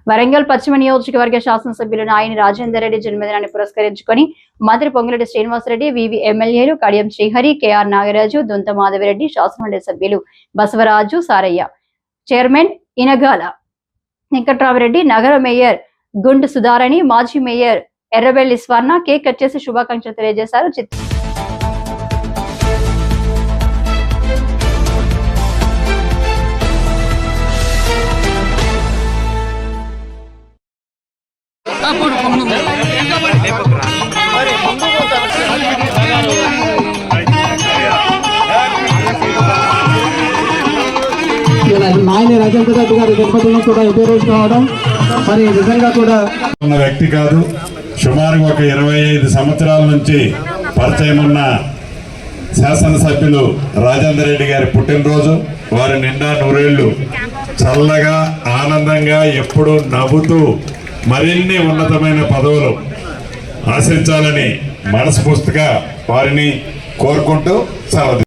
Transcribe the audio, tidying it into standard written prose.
వరంగల్ పశ్చిమ నియోజకవర్గ శాసనసభ్యులు నాయని రాజేందర్ రెడ్డి జన్మదినాన్ని పురస్కరించుకొని మంత్రి పొంగులేటి శ్రీనివాసరెడ్డి, వివి ఎమ్మెల్యేలు కడియం శ్రీహరి, కెఆర్ నాగరాజు, దొంత మాధవిరెడ్డి, శాసనమండలి సభ్యులు బసవరాజు సారయ్య, చైర్మన్ ఇనగాల వెంకట్రామరెడ్డి, నగర మేయర్ గుండు సుధారాణి, మాజీ మేయర్ ఎర్రబెల్లి స్వర్ణ కేక్ కట్ చేసి శుభాకాంక్షలు తెలియజేశారు. నాయని రాజేంద్ర రెడ్డి గారి జన్మదినం కూడా ఇదే రోజు కావడం మరి నిజంగా కూడా ఉన్న వ్యక్తి కాదు. సుమారుగా ఒక 25 సంవత్సరాల నుంచి పరిచయం ఉన్న శాసనసభ్యులు రాజేంద్ర రెడ్డి గారి పుట్టినరోజు. వారి నిండా నూరేళ్లు చల్లగా ఆనందంగా ఎప్పుడూ నవ్వుతూ మరిన్ని ఉన్నతమైన పదవులు ఆశించాలని మనస్ఫూర్తిగా వారిని కోరుకుంటూ సెలవు.